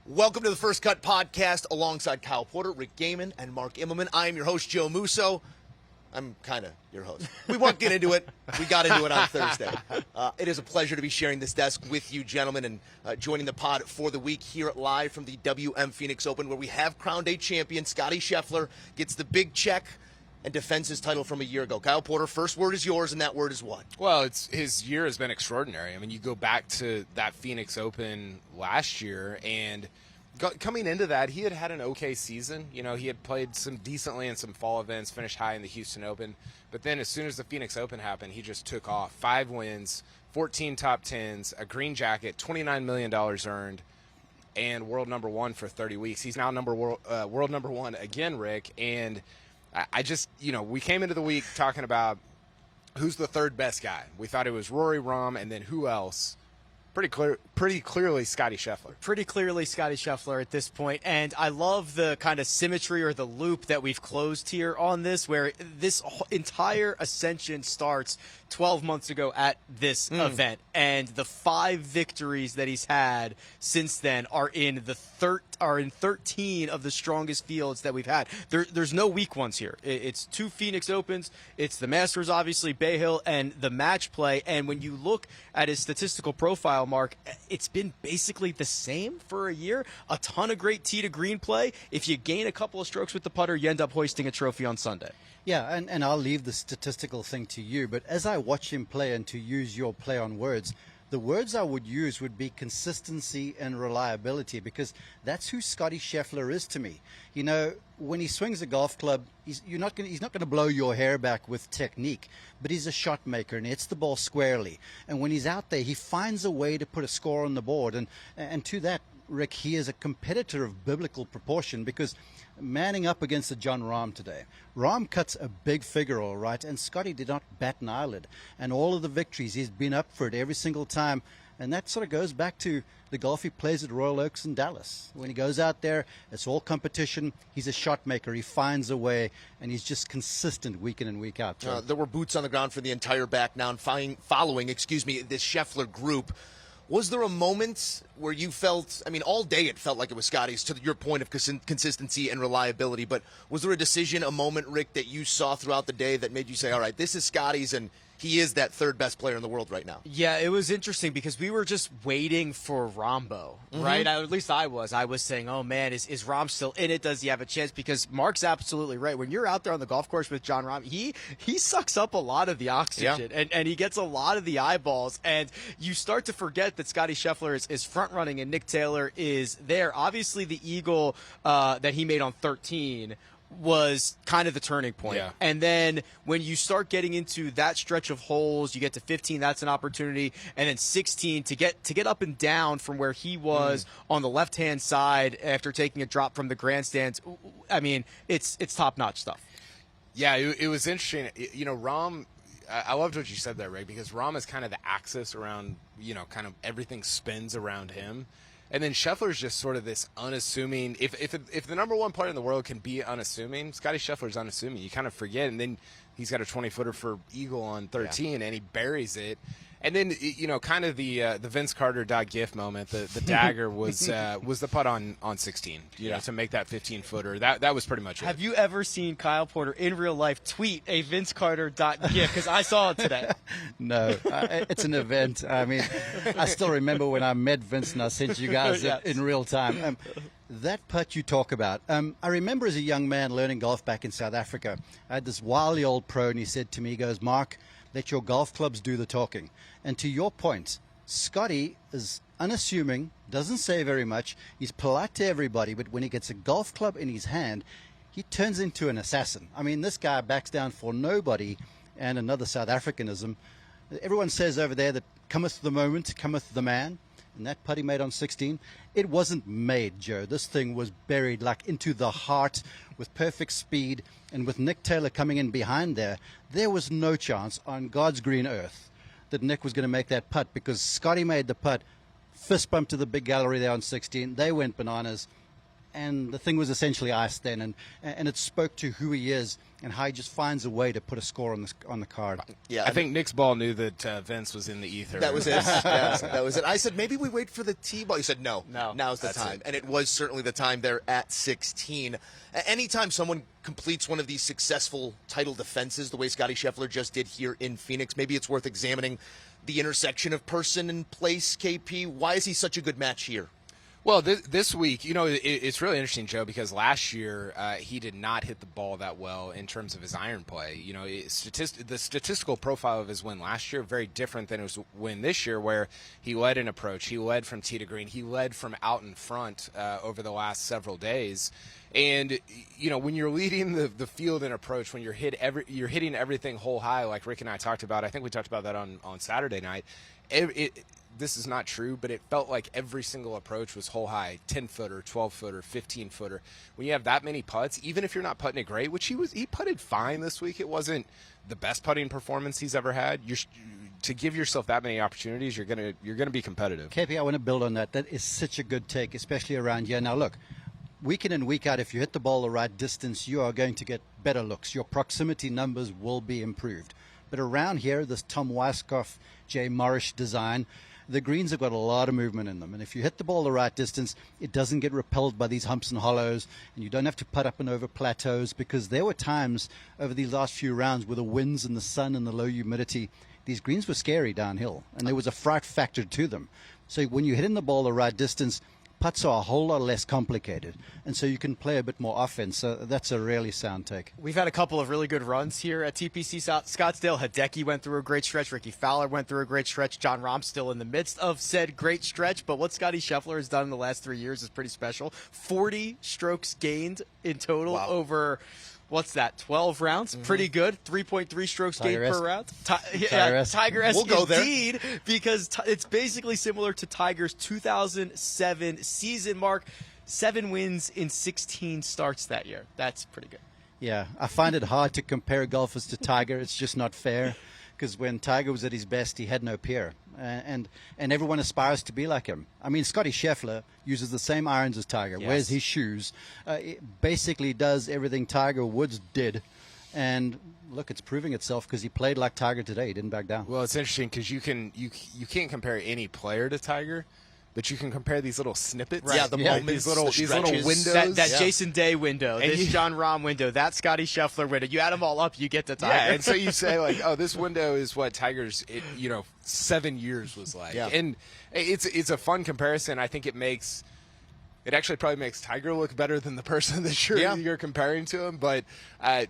Welcome to the First Cut Podcast alongside Kyle Porter, Rick Gehman, and Mark Immelman. I am your host, Joe Musso. I'm kind of your host. We won't get into it. We got into it on Thursday. It is a pleasure to be sharing this desk with you, gentlemen, and joining the pod for the week here live from the WM Phoenix Open, where we have crowned a champion. Scottie Scheffler gets the big check and defends his title from a year ago. Kyle Porter, first word is yours, and that word is what? Well, his year has been extraordinary. I mean, you go back to that Phoenix Open last year, and coming into that, he had an okay season. You know, he had played some decently in some fall events, finished high in the Houston Open. But then as soon as the Phoenix Open happened, he just took off. 5 wins, 14 top 10s, a green jacket, $29 million earned, and world number one for 30 weeks. He's now world number one again, Rick, and I just, we came into the week talking about who's the third best guy. We thought it was Rory, Rahm, and then who else? Pretty clearly Scottie Scheffler. Pretty clearly Scottie Scheffler at this point. And I love the kind of symmetry or the loop that we've closed here on this, where this entire ascension starts 12 months ago at this event. And the 5 victories that he's had since then are in 13 of the strongest fields that we've had. There's no weak ones here. It's 2 Phoenix Opens. It's the Masters, obviously, Bay Hill, and the match play. And when you look at his statistical profile, Mark, it's been basically the same for a year. A ton of great tee to green play. If you gain a couple of strokes with the putter, you end up hoisting a trophy on Sunday. Yeah, and I'll leave the statistical thing to you, but as I watch him play, and to use your play on words, the words I would use would be consistency and reliability, because that's who Scottie Scheffler is to me. You know, when he swings a golf club, he's not going to blow your hair back with technique, but he's a shot maker and hits the ball squarely. And when he's out there, he finds a way to put a score on the board. And to that, Rick, he is a competitor of biblical proportion, because manning up against a John Rahm today, Rahm cuts a big figure, all right, and Scottie did not bat an eyelid. And all of the victories, he's been up for it every single time. And that sort of goes back to the golf he plays at Royal Oaks in Dallas. When he goes out there, it's all competition. He's a shot maker. He finds a way, and he's just consistent week in and week out. There were boots on the ground for the entire back now following this Scheffler group. Was there a moment where you felt, I mean, all day it felt like it was Scottie's, to your point of consistency and reliability, but was there a decision, a moment, Rick, that you saw throughout the day that made you say, all right, this is Scottie's, and he is that third best player in the world right now? Yeah, it was interesting because we were just waiting for Rahmbo, right? At least I was. I was saying, oh, man, is Rahm still in it? Does he have a chance? Because Mark's absolutely right. When you're out there on the golf course with Jon Rahm, he sucks up a lot of the oxygen, and he gets a lot of the eyeballs. And you start to forget that Scottie Scheffler is front-running and Nick Taylor is there. Obviously, the eagle that he made on 13 was kind of the turning point. Yeah. And then when you start getting into that stretch of holes, you get to 15, that's an opportunity, and then 16 to get up and down from where he was on the left-hand side after taking a drop from the grandstands. I mean, it's top-notch stuff. Yeah, it was interesting. You know, Rahm, I loved what you said there, Ray, because Rahm is kind of the axis around, kind of everything spins around him. And then Scheffler's just sort of this unassuming. If the number one player in the world can be unassuming, Scottie Scheffler's unassuming. You kind of forget, and then he's got a 20-footer for eagle on 13, and he buries it. And then kind of the Vince Carter .gif moment. The dagger was the putt on 16. To make that 15-footer. That was pretty much it. Have you ever seen Kyle Porter in real life tweet a Vince Carter .gif? Because I saw it today. No, it's an event. I mean, I still remember when I met Vince and I sent you guys in real time. That putt you talk about, I remember as a young man learning golf back in South Africa. I had this wily old pro, and he said to me, he goes, Mark, let your golf clubs do the talking. And to your point, Scottie is unassuming, doesn't say very much. He's polite to everybody, but when he gets a golf club in his hand, he turns into an assassin. I mean, this guy backs down for nobody. And another South Africanism, everyone says over there that cometh the moment, cometh the man. And that putt he made on 16, it wasn't made, Joe. This thing was buried like into the heart with perfect speed. And with Nick Taylor coming in behind there was no chance on God's green earth that Nick was going to make that putt, because Scottie made the putt, fist bump to the big gallery there on 16. They went bananas, and the thing was essentially iced then. And it spoke to who he is and how he just finds a way to put a score on the card. Yeah, I think Nick's ball knew that Vince was in the ether. that was it. Yeah, that was it. I said maybe we wait for the tee ball. You said no. Now's the That's time, it. and it was certainly the time there at 16. Anytime someone completes one of these successful title defenses, the way Scottie Scheffler just did here in Phoenix, maybe it's worth examining the intersection of person and place. KP, why is he such a good match here? Well, this week, it's really interesting, Joe, because last year he did not hit the ball that well in terms of his iron play. The statistical profile of his win last year very different than his win this year, where he led an approach, he led from tee to green, he led from out in front over the last several days. And when you're leading the field in approach, when you're hitting everything hole high, like Rick and I talked about. I think we talked about that on Saturday night. This is not true, but it felt like every single approach was hole high, 10-footer, 12-footer, 15-footer. When you have that many putts, even if you're not putting it great, which he putted fine this week, it wasn't the best putting performance he's ever had. To give yourself that many opportunities, you're gonna be competitive. KP, I want to build on that. That is such a good take, especially around here. Now, look, week in and week out, if you hit the ball the right distance, you are going to get better looks. Your proximity numbers will be improved. But around here, this Tom Weiskopf, Jay Morrish design, the greens have got a lot of movement in them. And if you hit the ball the right distance, it doesn't get repelled by these humps and hollows, and you don't have to putt up and over plateaus, because there were times over these last few rounds with the winds and the sun and the low humidity, these greens were scary downhill, and there was a fright factor to them. So when you hit in the ball the right distance, putts are a whole lot less complicated, and so you can play a bit more offense. So that's a really sound take. We've had a couple of really good runs here at TPC Scottsdale. Hideki went through a great stretch. Ricky Fowler went through a great stretch. John Rahm still in the midst of said great stretch. But what Scottie Scheffler has done in the last 3 years is pretty special. 40 strokes gained in total over... What's that, 12 rounds? Mm-hmm. Pretty good. 3.3 strokes gained per round. Tiger-esque we'll go indeed, because it's basically similar to Tiger's 2007 season mark. 7 wins in 16 starts that year. That's pretty good. Yeah, I find it hard to compare golfers to Tiger. It's just not fair, because when Tiger was at his best, he had no peer. And everyone aspires to be like him. I mean, Scottie Scheffler uses the same irons as Tiger, wears his shoes, basically does everything Tiger Woods did. And look, it's proving itself, because he played like Tiger today. He didn't back down. Well, it's interesting because you can't compare any player to Tiger, but you can compare these little snippets. Right. Yeah, the moments, these little windows. That Jason Day window, and this John Rahm window, that Scottie Scheffler window. You add them all up, you get to Tiger. Yeah, and so you say, like, oh, this window is what Tiger's 7 years was like. Yeah. And it's a fun comparison. I think it actually probably makes Tiger look better than the person that you're comparing to him. But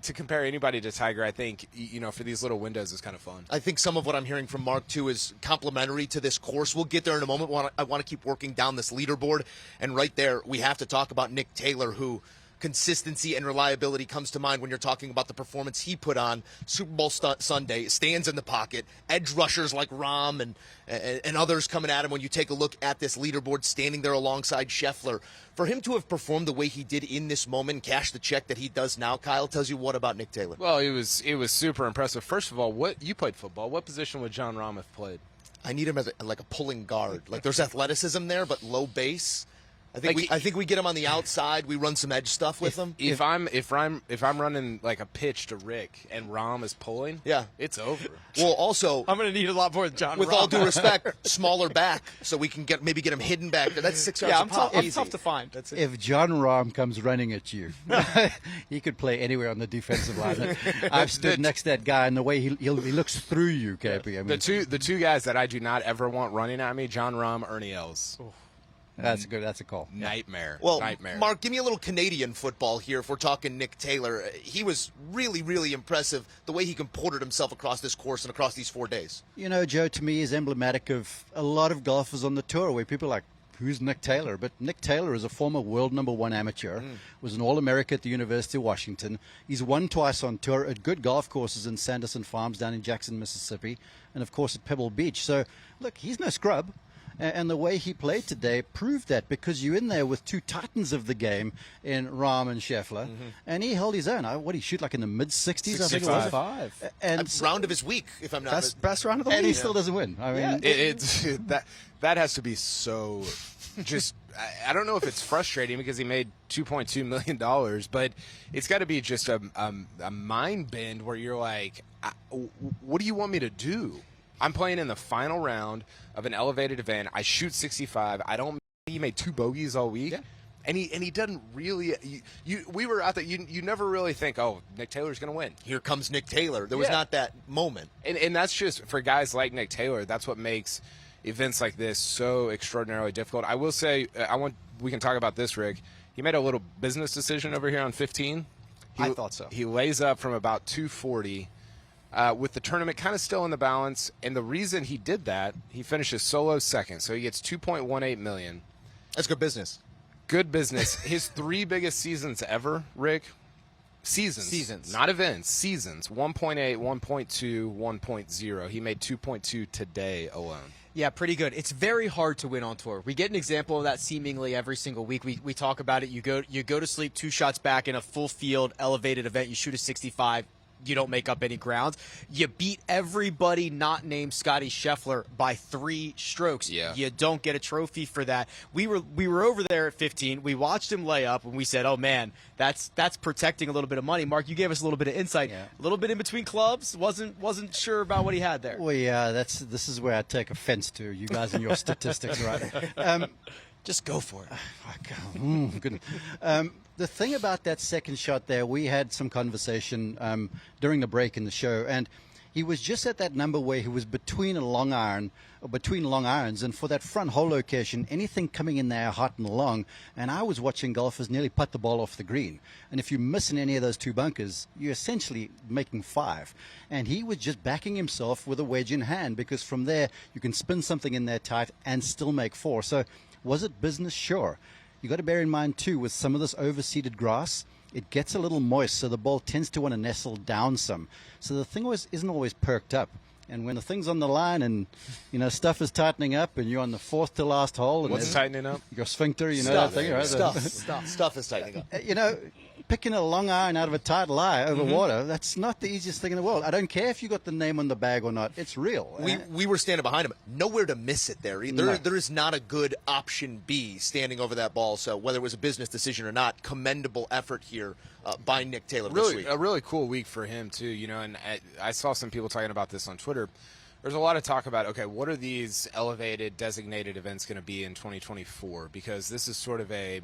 to compare anybody to Tiger, I think, for these little windows is kind of fun. I think some of what I'm hearing from Mark, too, is complimentary to this course. We'll get there in a moment. I want to keep working down this leaderboard. And right there, we have to talk about Nick Taylor, who consistency and reliability comes to mind when you're talking about the performance he put on Super Bowl Sunday. Stands in the pocket, edge rushers like Rahm and others coming at him. When you take a look at this leaderboard, standing there alongside Scheffler, for him to have performed the way he did in this moment, cash the check that he does now, Kyle, tells you what about Nick Taylor? Well, it was super impressive. First of all, you played football. What position would John Rahm have played? I need him as a pulling guard. Like, there's athleticism there, but low base. I think we get him on the outside. We run some edge stuff with him. If I'm running like a pitch to Rick and Rahm is pulling, it's over. Well, also, I'm going to need a lot more than John. With Rahm. all due respect, smaller back, so we can maybe get him hidden back there. That's 6 yards. I'm tough to find. That's it. If John Rahm comes running at you, he could play anywhere on the defensive line. I've stood next to that guy, and the way he looks through you, KP. I mean, the two guys that I do not ever want running at me: John Rahm, Ernie Els. Oh. That's a call. Nightmare. Well, nightmare. Mark, give me a little Canadian football here if we're talking Nick Taylor. He was really, really impressive the way he comported himself across this course and across these 4 days. Joe, to me, is emblematic of a lot of golfers on the tour where people are like, who's Nick Taylor? But Nick Taylor is a former world #1 amateur, was an All-America at the University of Washington. He's won twice on tour at good golf courses in Sanderson Farms down in Jackson, Mississippi, and, of course, at Pebble Beach. So, look, he's no scrub. And the way he played today proved that, because you're in there with two titans of the game in Rahm and Scheffler, and he held his own. What did he shoot, like in the mid-60s, I think it was? 65. And round of his week, if I'm not Best round of the week. And he still doesn't win. I mean, It's that has to be so just I don't know if it's frustrating because he made $2.2 million, but it's got to be just a mind bend where you're like, what do you want me to do? I'm playing in the final round of an elevated event. I shoot 65. He made 2 bogeys all week. Yeah. And he doesn't really. We were out there. You never really think, oh, Nick Taylor's going to win. Here comes Nick Taylor. There was not that moment. And that's just for guys like Nick Taylor. That's what makes events like this so extraordinarily difficult. I will say, we can talk about this, Rick. He made a little business decision over here on 15. I thought so. He lays up from about 240 with the tournament kind of still in the balance. And the reason he did that, he finishes solo second, so he gets $2.18 million. That's good business. Good business. His 3 biggest seasons ever, Rick. Seasons. Not events. Seasons. 1.8, 1.2, 1.0. He made 2.2 today alone. Yeah, pretty good. It's very hard to win on tour. We get an example of that seemingly every single week. We talk about it. You go to sleep 2 shots back in a full field elevated event. You shoot a 65. You don't make up any ground. You beat everybody not named Scottie Scheffler by 3 strokes. Yeah. You don't get a trophy for that. We were over there at 15. We watched him lay up, and we said, "Oh man, that's protecting a little bit of money." Mark, you gave us a little bit of insight. Yeah. A little bit in between clubs. Wasn't sure about what he had there. Well, yeah, this is where I take offense to you guys and your statistics, right? Just go for it. Goodness. The thing about that second shot there, we had some conversation during the break in the show, and he was just at that number where he was between long irons, and for that front hole location, anything coming in there hot and long, and I was watching golfers nearly putt the ball off the green, and if you miss in any of those 2 bunkers, you're essentially making 5, and he was just backing himself with a wedge in hand, because from there you can spin something in there tight and still make 4. So was it business? Sure. You got to bear in mind too, with some of this overseeded grass, it gets a little moist, so the ball tends to want to nestle down some. So the thing isn't always perked up. And when the thing's on the line and, stuff is tightening up and you're on the 4th to last hole. And What's tightening up? Your sphincter, Stuff. that thing, right? Stuff is tightening up. Picking a long iron out of a tight lie over water, that's not the easiest thing in the world. I don't care if you got the name on the bag or not. It's real. We were standing behind him. Nowhere to miss it there. No. There is not a good option B standing over that ball. So whether it was a business decision or not, commendable effort here by Nick Taylor this week. A really cool week for him, too. And I saw some people talking about this on Twitter. There's a lot of talk about, okay, what are these elevated, designated events going to be in 2024? Because this is sort of a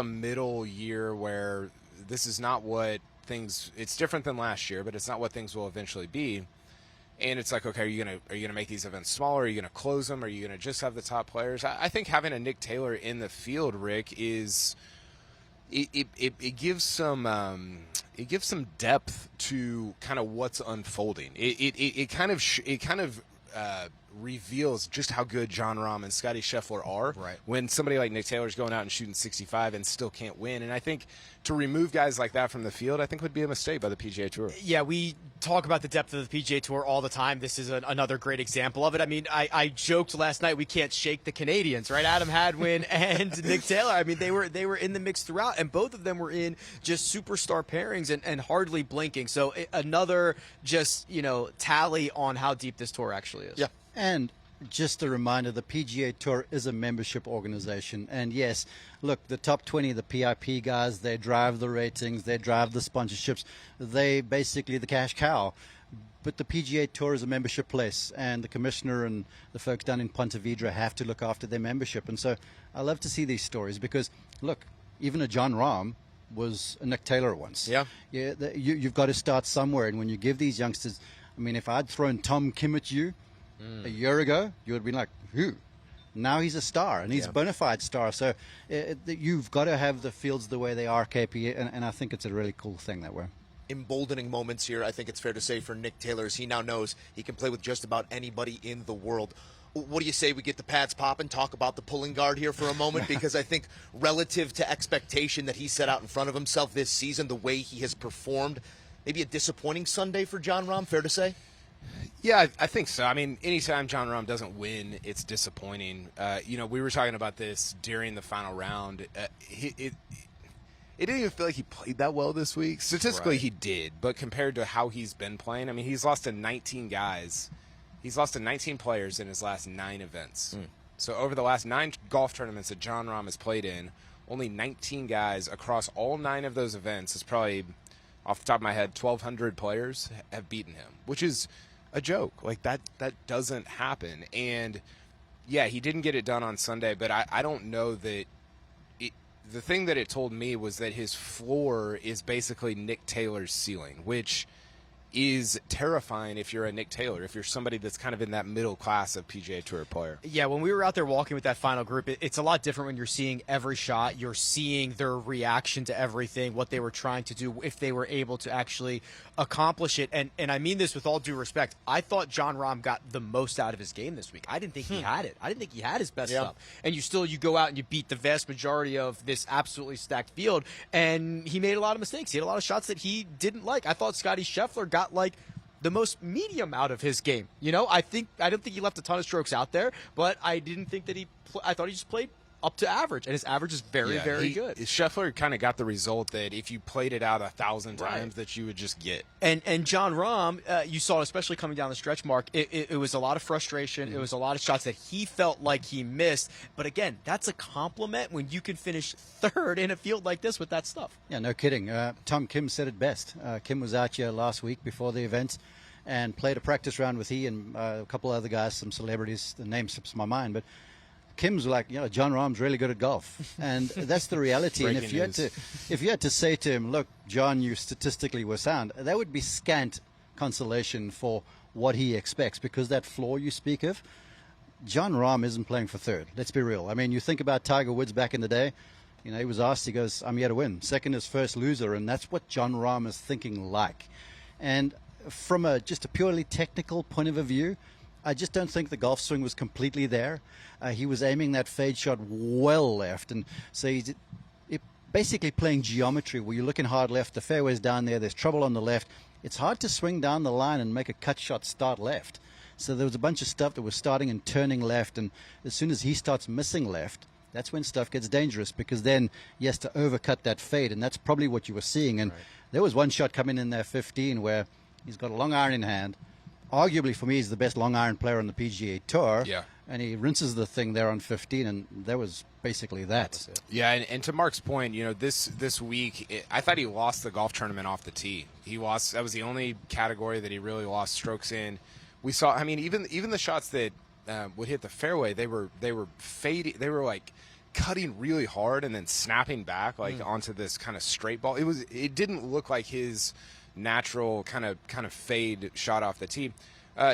middle year where this is not what things – it's different than last year, but it's not what things will eventually be. And it's like, okay, are you gonna make these events smaller? Are you going to close them? Are you going to just have the top players? I think having a Nick Taylor in the field, Rick, is – it gives some depth to kind of what's unfolding. It kind of reveals just how good Jon Rahm and Scottie Scheffler are. Right. When somebody like Nick Taylor's going out and shooting 65 and still can't win. And I think to remove guys like that from the field, I think would be a mistake by the PGA Tour. Yeah, we talk about the depth of the PGA Tour all the time. This is another great example of it. I mean, I joked last night we can't shake the Canadians, right? Adam Hadwin and Nick Taylor. I mean, they were in the mix throughout, and both of them were in just superstar pairings and hardly blinking. So another just, tally on how deep this tour actually is. Yeah. And just a reminder, the PGA Tour is a membership organization. And yes, look, the top 20, the PIP guys, they drive the ratings, they drive the sponsorships. They basically the cash cow. But the PGA Tour is a membership place, and the commissioner and the folks down in Ponte Vedra have to look after their membership. And so I love to see these stories because, look, even a Jon Rahm was a Nick Taylor once. Yeah. You've got to start somewhere. And when you give these youngsters, I mean, if I'd thrown Tom Kim at you, a year ago, you would have been like, who? Now he's a star, and he's a bona fide star. So you've got to have the fields the way they are, KP, and I think it's a really cool thing that way. Emboldening moments here, I think it's fair to say, for Nick Taylor, as he now knows he can play with just about anybody in the world. What do you say we get the pads popping, talk about the pulling guard here for a moment? Because I think relative to expectation that he set out in front of himself this season, the way he has performed, maybe a disappointing Sunday for Jon Rahm, fair to say? Yeah, I think so. I mean, anytime Jon Rahm doesn't win, it's disappointing. We were talking about this during the final round. It didn't even feel like he played that well this week. Statistically, he did, but compared to how he's been playing, I mean, he's lost to 19 guys. He's lost to 19 players in his last 9 events. So over the last 9 golf tournaments that Jon Rahm has played in, only 19 guys across all 9 of those events, is probably, off the top of my head, 1,200 players have beaten him, which is a joke. Like, that doesn't happen. And, yeah, he didn't get it done on Sunday, but I don't know that the thing that it told me was that his floor is basically Nick Taylor's ceiling, which is terrifying if you're a Nick Taylor, if you're somebody that's kind of in that middle class of PGA Tour player. Yeah, when we were out there walking with that final group, it's a lot different when you're seeing every shot. You're seeing their reaction to everything, what they were trying to do, if they were able to actually accomplish it. And I mean this with all due respect. I thought Jon Rahm got the most out of his game this week. I didn't think he had it. I didn't think he had his best stuff. And you go out and you beat the vast majority of this absolutely stacked field, and he made a lot of mistakes. He had a lot of shots that he didn't like. I thought Scottie Scheffler got like the most medium out of his game. I don't think he left a ton of strokes out there, but I didn't think that I thought he just played up to average, and his average is very good. Scheffler kind of got the result that if you played it out 1,000 times that you would just get. And Jon Rahm, you saw, especially coming down the stretch mark, it was a lot of frustration. Mm-hmm. It was a lot of shots that he felt like he missed. But again, that's a compliment when you can finish third in a field like this with that stuff. Yeah, no kidding. Tom Kim said it best. Kim was out here last week before the event and played a practice round with he and a couple other guys, some celebrities. The name slips my mind, but Kim's like, Jon Rahm's really good at golf, and that's the reality. And if you had to say to him, look, John, you statistically were sound, that would be scant consolation for what he expects, because that floor you speak of, Jon Rahm isn't playing for third. Let's be real. I mean, you think about Tiger Woods back in the day. He was asked, he goes, I'm here to win. Second is first loser, and that's what Jon Rahm is thinking like. And from just a purely technical point of view, I just don't think the golf swing was completely there. He was aiming that fade shot well left, and so he's basically playing geometry where you're looking hard left, the fairway's down there, there's trouble on the left. It's hard to swing down the line and make a cut shot start left. So there was a bunch of stuff that was starting and turning left, and as soon as he starts missing left, that's when stuff gets dangerous, because then he has to overcut that fade, and that's probably what you were seeing. And there was one shot coming in there 15 where he's got a long iron in hand. Arguably, for me, he's the best long iron player on the PGA Tour. Yeah. And he rinses the thing there on 15, and that was basically that. Yeah, and to Mark's point, this week, I thought he lost the golf tournament off the tee. That was the only category that he really lost strokes in. We saw, I mean, even the shots that would hit the fairway, they were fading, they were like cutting really hard and then snapping back onto this kind of straight ball. It didn't look like his natural kind of fade shot off the tee.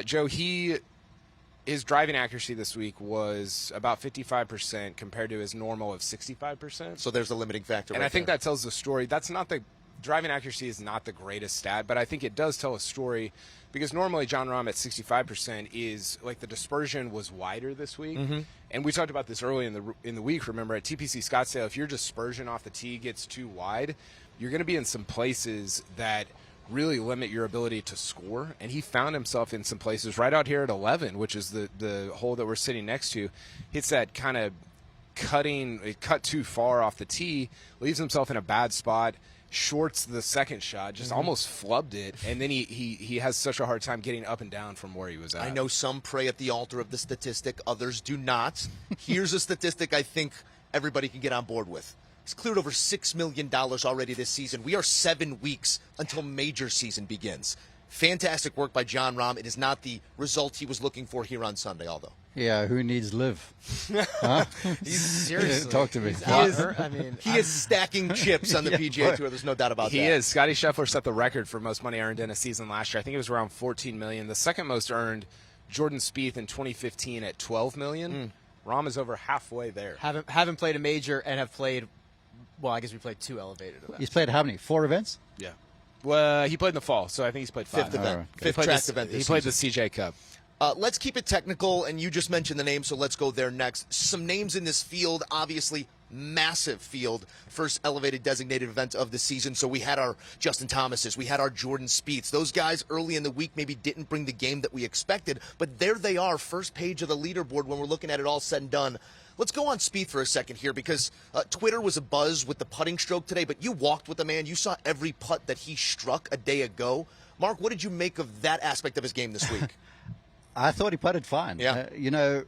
Joe, his driving accuracy this week was about 55% compared to his normal of 65%. So there's a limiting factor. And I think that tells the story. Driving accuracy is not the greatest stat, but I think it does tell a story, because normally Jon Rahm at 65% is like the dispersion was wider this week. Mm-hmm. And we talked about this early in the week. Remember, at TPC Scottsdale, if your dispersion off the tee gets too wide, you're going to be in some places that really limit your ability to score. And he found himself in some places right out here at 11, which is the hole that we're sitting next to. Hits that kind of cut too far off the tee, leaves himself in a bad spot, shorts the second shot, just almost flubbed it, and then he has such a hard time getting up and down from where he was at. I know some pray at the altar of the statistic, others do not. Here's a statistic I think everybody can get on board with. He's cleared over $6 million already this season. We are 7 weeks until major season begins. Fantastic work by Jon Rahm. It is not the result he was looking for here on Sunday, although. Yeah, who needs live? Huh? Seriously. Talk to me. He is stacking chips on the PGA Tour. There's no doubt about that. He is. Scottie Scheffler set the record for most money earned in a season last year. I think it was around $14 million. The second most earned, Jordan Spieth in 2015 at $12 million. Rahm is over halfway there. Haven't played a major and have played. Well, I guess we played 2 elevated events. He's played how many? 4 events? Yeah. Well, he played in the fall, so I think he's played 5. Fifth event. Right. Fifth track event. He played the CJ Cup. Let's keep it technical, and you just mentioned the name, so let's go there next. Some names in this field, obviously massive field, first elevated designated event of the season. So we had our Justin Thomases, we had our Jordan Spieths. Those guys early in the week maybe didn't bring the game that we expected, but there they are, first page of the leaderboard when we're looking at it all said and done. Let's go on Spieth for a second here, because Twitter was abuzz with the putting stroke today, but you walked with the man. You saw every putt that he struck a day ago. Mark, what did you make of that aspect of his game this week? I thought he putted fine. Yeah.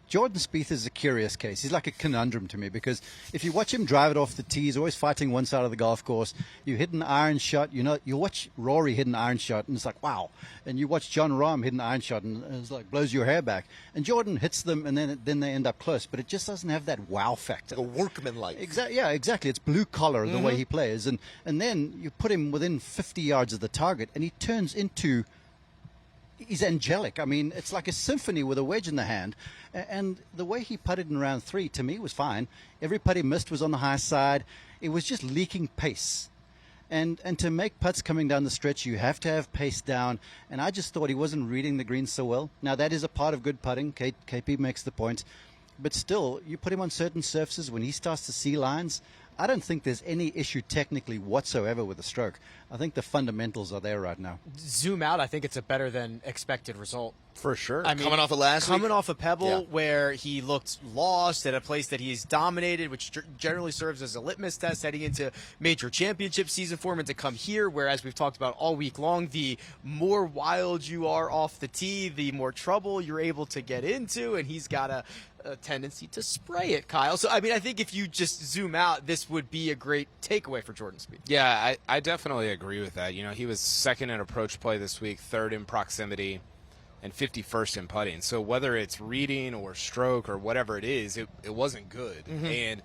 Jordan Spieth is a curious case. He's like a conundrum to me because if you watch him drive it off the tee, he's always fighting one side of the golf course. You hit an iron shot, you watch Rory hit an iron shot, and it's like, wow. And you watch John Rahm hit an iron shot, and it's like blows your hair back. And Jordan hits them, and then they end up close. But it just doesn't have that wow factor. A workman-like. Yeah, exactly. It's blue collar the way he plays. And then you put him within 50 yards of the target, and he turns into... He's angelic. I mean, it's like a symphony with a wedge in the hand. And the way he putted in round 3, to me, was fine. Every putt he missed was on the high side. It was just leaking pace. And to make putts coming down the stretch, you have to have pace down. And I just thought he wasn't reading the greens so well. Now, that is a part of good putting. KP makes the point. But still, you put him on certain surfaces, when he starts to see lines, I don't think there's any issue technically whatsoever with the stroke. I think the fundamentals are there right now. Zoom out, I think it's a better than expected result. For sure. I mean, coming off of last week? Coming off a Pebble Yeah. where he looked lost at a place that he's dominated, which generally serves as a litmus test heading into major championship season for him, and to come here, whereas we've talked about all week long, the more wild you are off the tee, the more trouble you're able to get into, and he's got a tendency to spray it, Kyle. So, I mean, I think if you just zoom out, this would be a great takeaway for Jordan Spieth. Yeah, I definitely agree with that. You know, he was second in approach play this week, third in proximity, and 51st in putting. So whether it's reading or stroke or whatever it is, it wasn't good. And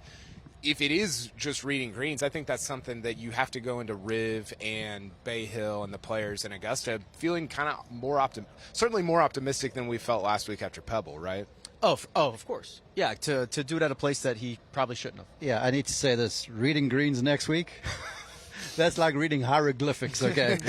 if it is just reading greens, I think that's something that you have to go into Riv and Bay Hill and the players in Augusta feeling kind of certainly more optimistic than we felt last week after Pebble, right? Oh, of course. Yeah, to do it at a place that he probably shouldn't have. Yeah, I need to say this. Reading greens next week, that's like reading hieroglyphics, okay?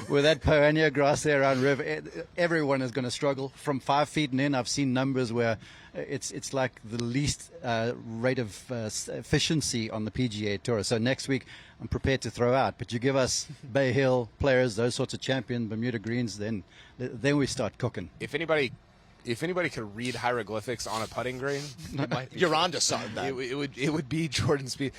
With that piranha grass there around River, everyone is going to struggle. From 5 feet and in, I've seen numbers where it's like the least rate of efficiency on the PGA Tour. So next week, I'm prepared to throw out. But you give us Bay Hill players, those sorts of champion Bermuda greens, then we start cooking. If anybody could read hieroglyphics on a putting green, You're on to something. it would be Jordan Spieth.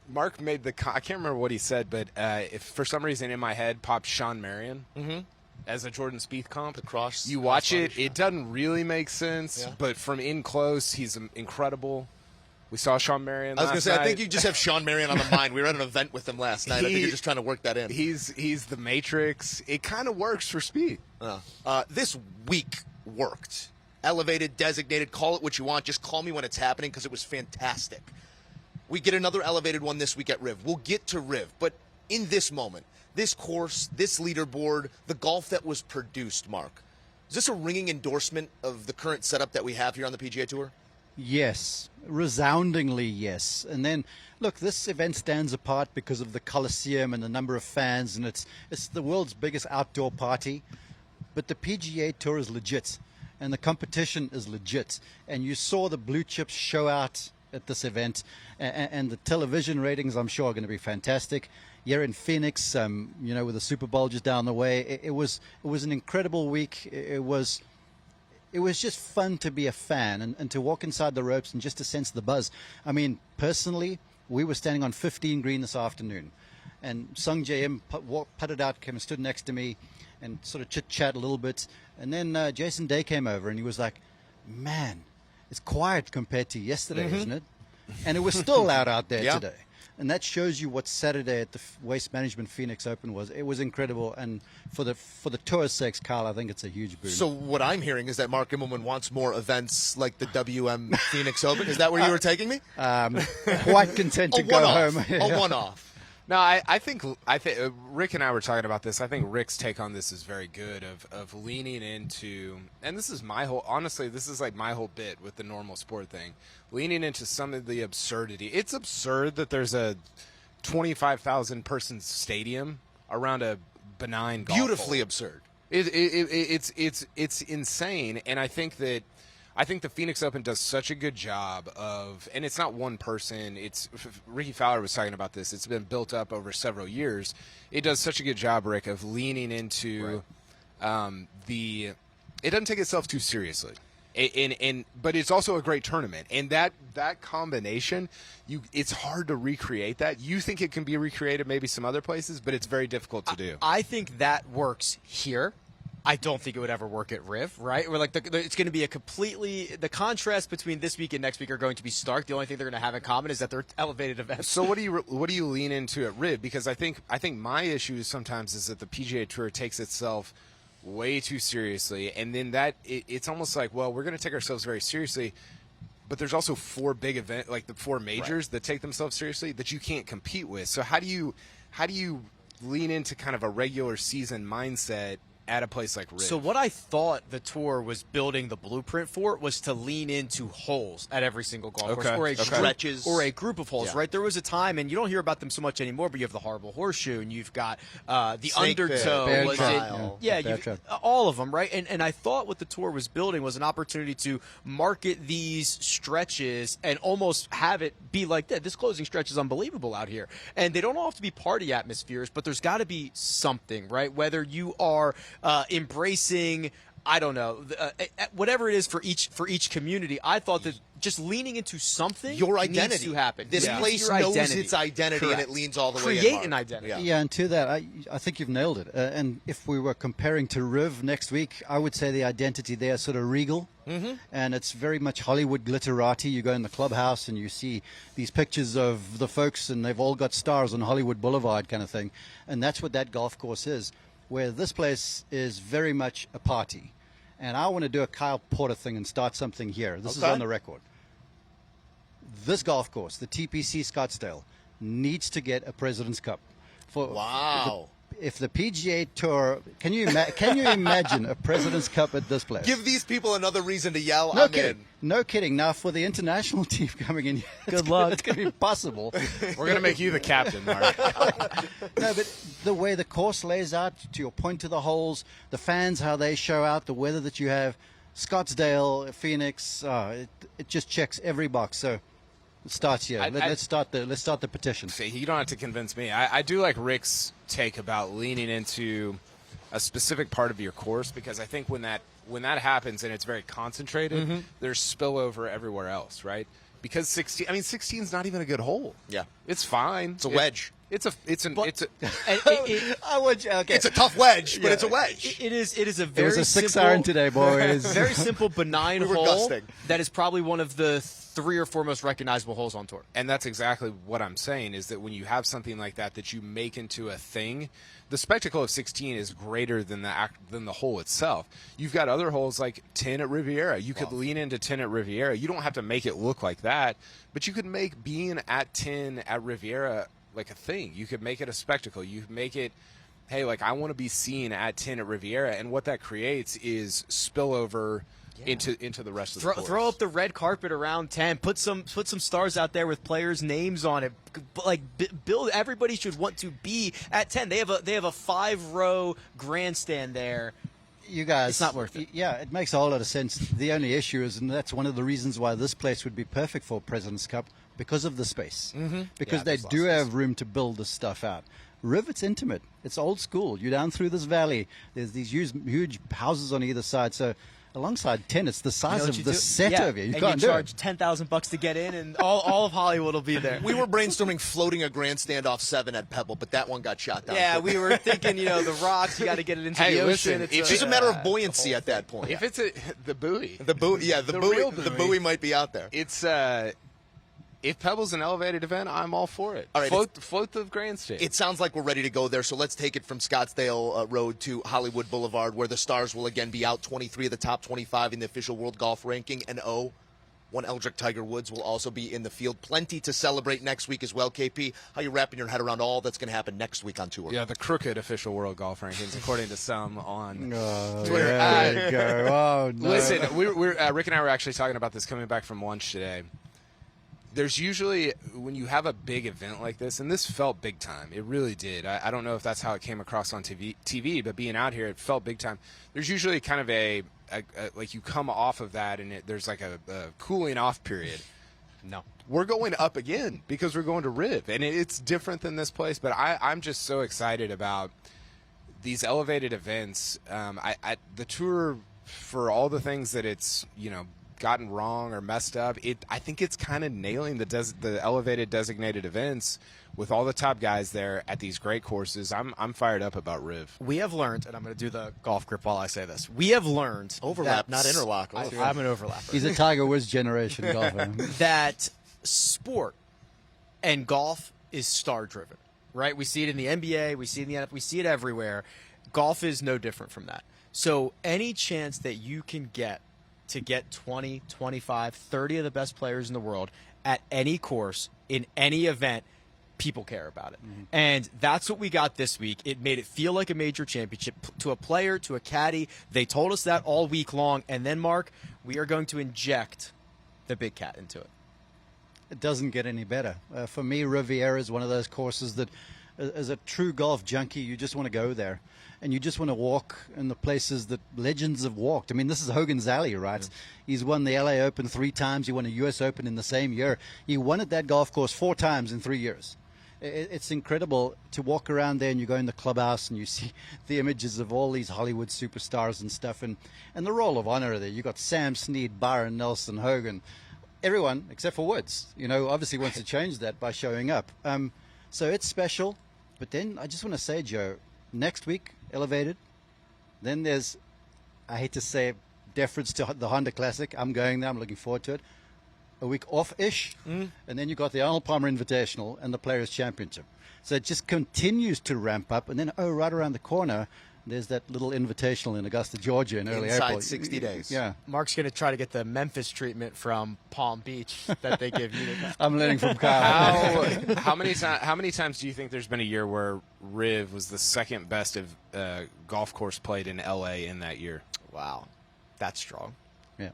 Mark made the I can't remember what he said, but if for some reason in my head popped Sean Marion as a Jordan Spieth comp. Cross. You watch it doesn't really make sense, Yeah. but from in close, he's incredible. We saw Sean Marion. I was going to last say, I think night. you just have Sean Marion on the mind. We were at an event with him last night. I think you're just trying to work that in. He's the Matrix. It kind of works for Spieth. This week worked. Elevated, designated, call it what you want. Just call me when it's happening because it was fantastic. We get another elevated one this week at Riv. We'll get to Riv. But in this moment, this course, this leaderboard, the golf that was produced, Mark, is this a ringing endorsement of the current setup that we have here on the PGA Tour? Yes, resoundingly yes. And then, look, this event stands apart because of the Coliseum and the number of fans, and it's the world's biggest outdoor party. But the PGA Tour is legit, and the competition is legit. And you saw the blue chips show out at this event, and the television ratings, I'm sure, are going to be fantastic. Here in Phoenix, with the Super Bowl just down the way, it was an incredible week. It was just fun to be a fan and to walk inside the ropes and just to sense the buzz. I mean, personally, we were standing on 15 green this afternoon, and Sung J.M. putted out, came and stood next to me and sort of chit-chat a little bit. And then Jason Day came over, and he was like, man, it's quiet compared to yesterday, isn't it? And it was still loud out there today. And that shows you what Saturday at the Waste Management Phoenix Open was. It was incredible. And for the tour's sakes, Kyle, I think it's a huge boon. So what I'm hearing is that Mark Immelman wants more events like the WM Phoenix Open. Is that where you were taking me? Quite content to go home. A one-off. No, I think Rick and I were talking about this. I think Rick's take on this is very good of leaning into, and this is this is like my whole bit with the normal sport thing, leaning into some of the absurdity. It's absurd that there's a 25,000 person stadium around a benign golf Beautifully hole. absurd. It's insane, and I think the Phoenix Open does such a good job of, and it's not one person. It's Ricky Fowler was talking about this. It's been built up over several years. It does such a good job, Rick, of leaning into it doesn't take itself too seriously, but it's also a great tournament, and that combination, it's hard to recreate that. You think it can be recreated maybe some other places, but it's very difficult to do. I think that works here. I don't think it would ever work at Riv, right? We're like it's going to be the contrast between this week and next week are going to be stark. The only thing they're going to have in common is that they're elevated events. So what do you lean into at Riv? Because I think my issue sometimes is that the PGA Tour takes itself way too seriously, and then it's almost like, well, we're going to take ourselves very seriously, but there's also 4 big events, like the 4 majors that take themselves seriously that you can't compete with. So how do you lean into kind of a regular season mindset at a place like Riv? So what I thought the tour was building the blueprint for was to lean into holes at every single golf course, or stretches, or a group of holes. Right? There was a time, and you don't hear about them so much anymore, but you have the Horrible Horseshoe, and you've got the Snake Undertow. Pit, Was Bear it? Yeah, all of them, right? And I thought what the tour was building was an opportunity to market these stretches and almost have it be like that. This closing stretch is unbelievable out here, and they don't all have to be party atmospheres, but there's got to be something, right? Whether you are embracing, I don't know, whatever it is for each community. I thought that just leaning into something your identity needs to happen. This place knows its identity, and it leans all the way in. Create an identity. Yeah, and to that, I think you've nailed it. And if we were comparing to Riv next week, I would say the identity there is sort of regal. And it's very much Hollywood glitterati. You go in the clubhouse and you see these pictures of the folks, and they've all got stars on Hollywood Boulevard kind of thing. And that's what that golf course is, where this place is very much a party. And I want to do a Kyle Porter thing and start something here. This is on the record. This golf course, the TPC Scottsdale, needs to get a President's Cup. Wow. If the PGA Tour, can you imagine a President's Cup at this place? Give these people another reason to yell. No I'm kidding. in. No kidding. Now, for the international team coming in, Good luck. It's going to be possible. We're going to make you the captain, Mark. No, but the way the course lays out, to your point, to the holes, the fans, how they show out, the weather that you have, Scottsdale, Phoenix, it just checks every box. So it starts here. Let's start the petition. See, you don't have to convince me. I do like Rick's take about leaning into a specific part of your course, because I think when that happens and it's very concentrated, there's spillover everywhere else, right? Because 16 is not even a good hole. Yeah, it's fine. It's a wedge. It's a tough wedge, but it's a wedge. It is a very it was a simple, 6-iron today, boys. Very simple, benign We were hole gusting. that is probably one of the 3 or 4 most recognizable holes on tour. And that's exactly what I'm saying, is that when you have something like that you make into a thing, the spectacle of 16 is greater than the hole itself. You've got other holes like 10 at Riviera. You could lean into 10 at Riviera. You don't have to make it look like that, but you could make being at 10 at Riviera like a thing. You could make it a spectacle. You could make it, hey, like, I want to be seen at 10 at Riviera, and what that creates is spillover into the rest of the course. Throw up the red carpet around 10. Put some stars out there with players' names on it. Like, build. Everybody should want to be at 10. They have a 5-row grandstand there. You guys, it's not worth it. Yeah, it makes a whole lot of sense. The only issue is, and that's one of the reasons why this place would be perfect for President's Cup, because of the space. Because they do have room to build this stuff out. Riv, it's intimate. It's old school. You're down through this valley. There's these huge houses on either side. So alongside 10, it's the size of the set over here. You can't do charge $10,000 to get in, and all of Hollywood will be there. We were brainstorming floating a grandstand off 7 at Pebble, but that one got shot down. Yeah, we were thinking, the rocks, you got to get it into the ocean. Listen, It's just a matter of buoyancy at that point. If it's the buoy. The buoy might be out there. It's if Pebble's an elevated event, I'm all for it. All right, float the grandstand. It sounds like we're ready to go there, so let's take it from Scottsdale Road to Hollywood Boulevard, where the stars will again be out. 23 of the top 25 in the official World Golf Ranking, and one Eldrick Tiger Woods will also be in the field. Plenty to celebrate next week as well, KP. How you wrapping your head around all that's going to happen next week on tour? Yeah, the crooked official World Golf Rankings, according to some on Twitter. There you go. Oh, no. Listen, Rick and I were actually talking about this coming back from lunch today. There's usually, when you have a big event like this, and this felt big time. It really did. I don't know if that's how it came across on TV, but being out here, it felt big time. There's usually kind of a like you come off of that, and there's like a cooling off period. No. We're going up again because we're going to Riv, and it's different than this place, but I'm just so excited about these elevated events. The tour, for all the things that it's, gotten wrong or messed up. I think it's kind of nailing the elevated designated events with all the top guys there at these great courses. I'm fired up about Riv. We have learned, and I'm going to do the golf grip while I say this. We have learned Overlap, that not interlock. I'm an overlapper. He's a Tiger Woods generation golfer. That sport and golf is star driven, right? We see it in the NBA, we see it in the NFL, we see it everywhere. Golf is no different from that. So any chance that you can get to get 20, 25, 30 of the best players in the world at any course in any event, people care about it. Mm-hmm. And that's what we got this week. It made it feel like a major championship to a player, to a caddy. They told us that all week long. And then, Mark, we are going to inject the big cat into it. It doesn't get any better. For me, Riviera is one of those courses that, as a true golf junkie, you just want to go there. And you just want to walk in the places that legends have walked. I mean, this is Hogan's Alley, right? Yeah. He's won the LA Open 3 times. He won a US Open in the same year. He won at that golf course 4 times in 3 years. It's incredible to walk around there, and you go in the clubhouse and you see the images of all these Hollywood superstars and stuff. And the Roll of Honor there. You got Sam Snead, Byron Nelson, Hogan. Everyone, except for Woods, obviously wants to change that by showing up. So it's special. But then I just want to say, Joe, next week, elevated. Then there's, I hate to say, deference to the Honda Classic. I'm going there. I'm looking forward to it. A week off-ish. And then you got the Arnold Palmer Invitational and the Players' Championship. So it just continues to ramp up. And then, right around the corner, there's that little Invitational in Augusta, Georgia in early April. Inside 60 days. Yeah. Mark's going to try to get the Memphis treatment from Palm Beach that they give you. I'm learning from Kyle. How many times do you think there's been a year where Riv was the second best of golf course played in LA in that year? Wow. That's strong. Yeah.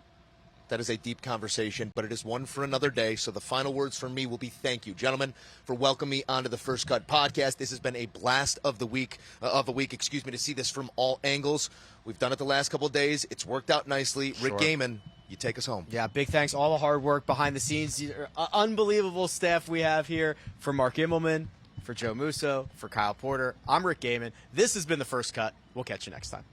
That is a deep conversation, but it is one for another day. So the final words from me will be thank you, gentlemen, for welcoming me onto the First Cut podcast. This has been a blast of the week, to see this from all angles. We've done it the last couple of days. It's worked out nicely. Rick Gehman, you take us home. Yeah, big thanks. All the hard work behind the scenes. Unbelievable staff we have here for Mark Immelman, for Joe Musso, for Kyle Porter. I'm Rick Gehman. This has been the First Cut. We'll catch you next time.